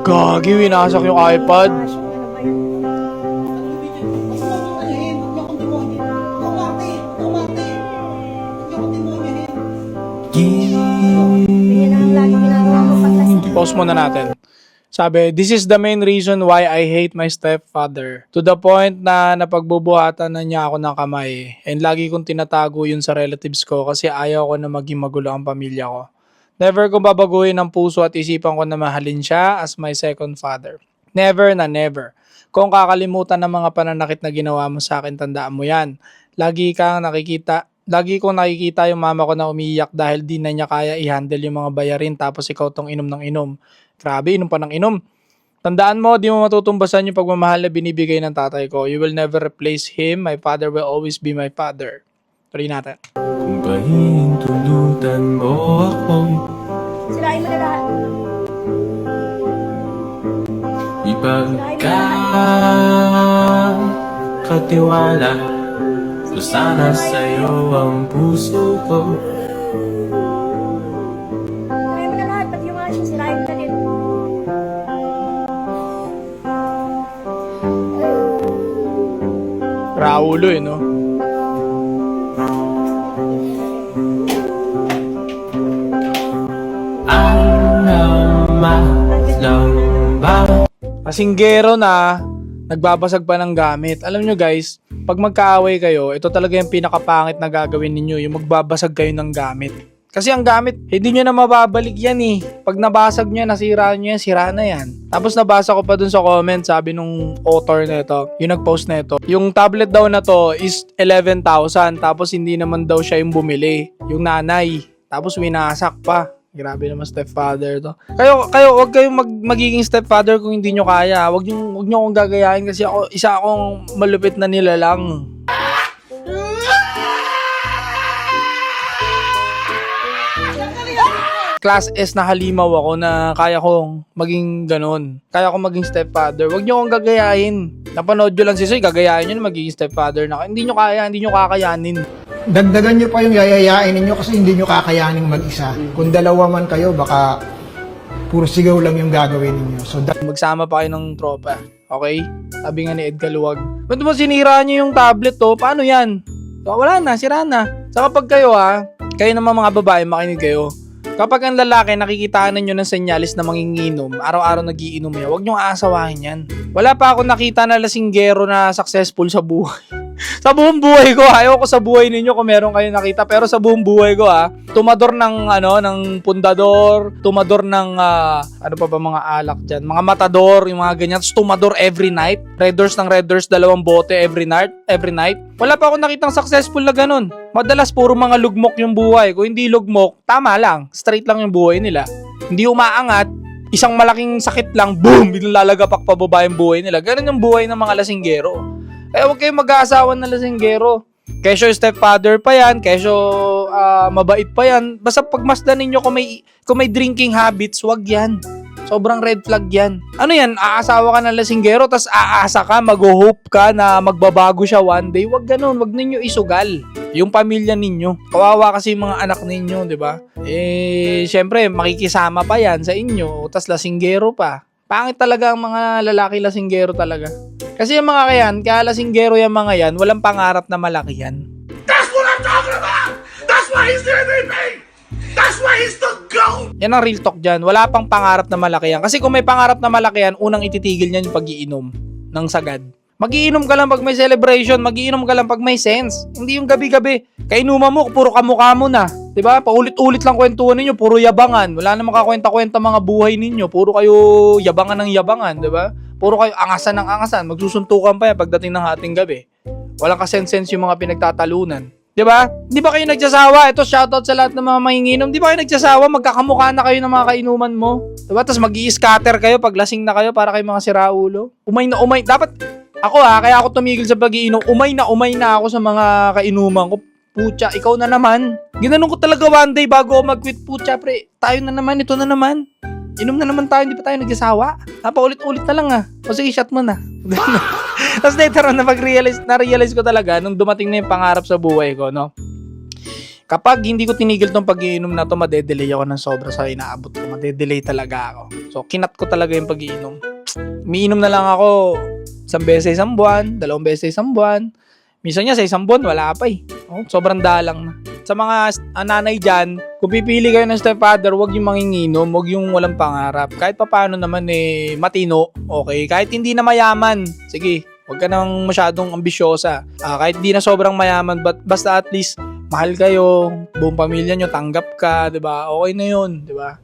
Gagi, winasak yung iPad. Pause muna natin. Sabi, this is the main reason why I hate my stepfather. To the point na napagbubuhatan na niya ako ng kamay. And lagi kong tinatago yun sa relatives ko kasi ayaw ko na maging magulo ang pamilya ko. Never kong babaguhin ang puso at isipan ko na mahalin siya as my second father. Never na never. Kung kakalimutan ng mga pananakit na ginawa mo sa akin, tandaan mo yan. Lagi kong nakikita yung mama ko na umiiyak dahil di na niya kaya i-handle yung mga bayarin tapos ikaw tong inom ng inom. Grabe, inom pa ng inom. Tandaan mo, di mo matutumbasan yung pagmamahal na binibigay ng tatay ko. You will never replace him. My father will always be my father. Tuloy natin. Kung pahintulutan mo ako, Sirain mo na lahat. ipagkakatiwala ko sana sa'yo ang puso ko. Sirain mo na lahat. Pati yung mga siya, sirain mo na din. Raulo eh, no? Kasinggero na, nagbabasag pa ng gamit. Alam nyo guys, pag magkaaway kayo, ito talaga yung pinakapangit na gagawin ninyo, yung magbabasag kayo ng gamit. Kasi ang gamit, hindi nyo na mababalik yan eh. Pag nabasag nyo, nasira nyo yan, sira na yan. Tapos nabasa ko pa dun sa comment, sabi nung author na ito, yung nag-post na ito, yung tablet daw na to is 11,000, tapos hindi naman daw siya yung bumili, yung nanay. Tapos winasak pa. Grabe naman stepfather to. Kayo wag kayong magiging stepfather kung hindi nyo kaya. Wag nyo akong gagayahin kasi isa akong malupit na nilalang. Class S na halimaw ako na kaya kong maging ganun. Kaya kong maging stepfather. Wag nyo akong gagayahin. Napanood nyo lang si Soy, gagayahin nyo na magiging stepfather na. Hindi nyo kaya, hindi nyo kakayanin. Dagdagan nyo pa yung yayayain ninyo kasi hindi nyo kakayanin mag-isa. Kung dalawa man kayo, baka puro sigaw lang yung gagawin ninyo. So, Magsama pa kayo ng tropa. Okay? Sabi nga ni Ed Galuwag. Ba't mo sinira nyo yung tablet to? Paano yan? So, wala na, sira na. Sa kapag kayo kayo naman mga babae, makinig kayo. Kapag ang lalaki, nakikitaan ninyo ng senyalis na manginginom, araw-araw nagiinom yan, huwag nyo aasawahin yan. Wala pa ako nakita na lasinggero na successful sa buhay. Sa buong buhay ko, ayaw ko sa buhay ninyo kung meron kayo nakita, pero sa buong buhay ko tumador ng pundador, tumador ng ano pa ba mga alak dyan, mga matador, yung mga ganyan, tapos tumador every night, Red Doors, 2 bote every night. Wala pa ako nakitang successful na ganun. Madalas puro mga lugmok yung buhay. Kung hindi lugmok, tama lang, straight lang yung buhay nila. Hindi umaangat, isang malaking sakit lang, boom, binalalagapak pababa yung buhay nila. Ganun yung buhay ng mga lasinggero. Kaya huwag kayong mag-aasawa ng lasinggero. Kesyo stepfather pa yan, kesyo mabait pa yan. Basta pagmasdan ninyo kung may drinking habits, wag yan. Sobrang red flag yan. Ano yan, aasawa ka ng lasinggero, tas aasa ka, mag-hope ka na magbabago siya one day. Wag ganun, wag ninyo isugal yung pamilya ninyo. Kawawa kasi yung mga anak ninyo, di ba? Syempre, makikisama pa yan sa inyo, tas lasinggero pa. Pangit talaga ang mga lalaki lasinggero talaga. Kasi yung mga kaya lasinggero yung mga yan, walang pangarap na malaki yan. That's what I'm talking about! That's why he's the MVP! That's why he's the GOAT! Yan ang real talk dyan. Wala pang pangarap na malaki yan. Kasi kung may pangarap na malaki yan, unang ititigil niyan yung pag-iinom ng sagad. Magiinom ka lang pag may celebration, magiinom ka lang pag may sense. Hindi yung gabi-gabi. Kainuman mo, puro kamukha mo na. Diba? Paulit-ulit lang kwentuhan ninyo, puro yabangan. Wala na makakwenta-kwenta mga buhay ninyo. Puro kayo yabangan ng yabangan, diba? Puro kayo angasan ng angasan. Magsusuntukan pa yan pagdating ng hating gabi. Walang kasense-sense yung mga pinagtatalunan. Diba? Di ba kayo nagsasawa? Ito, shoutout sa lahat ng mga manginginom. Di ba kayo nagsasawa? Magkakamukha na kayo ng mga kainuman mo. Diba? Tapos mag-i-scatter kayo pag lasing na kayo para kayo mga siraulo. Umay na umay. Dapat, ako kaya ako tumigil sa pag-iinom. Umay na ako sa mga kainuman ko. Pucha, ikaw na naman. Ginanon ko talaga one day bago ako mag-quit. Pucha, pre, tayo na naman, ito na naman. Inom na naman tayo, hindi pa tayo nagsasawa. Paulit-ulit na lang O sige, shot mo na. Tapos later on, na-realize ko talaga nung dumating na yung pangarap sa buhay ko, no? Kapag hindi ko tinigil tong pag-iinom na to, madedelay ako ng sobra sa inaabot ko. Madedelay talaga ako. So, kinat ko talaga yung pag-iinom. Umiinom na lang ako 1 beses sa isang buwan, 2 beses sa isang buwan. Minsan niya sa isang buwan, wala pa eh. Oh, sobrang dalang na. Sa mga nanay dyan, kung pipili kayo ng stepfather, huwag yung manginginom, huwag yung walang pangarap. Kahit papaano naman matino, okay? Kahit hindi na mayaman, sige, huwag ka nang masyadong ambisyosa. Kahit hindi na sobrang mayaman, basta at least mahal kayo, buong pamilya nyo, tanggap ka, 'di ba? Okay na 'yun, 'di ba?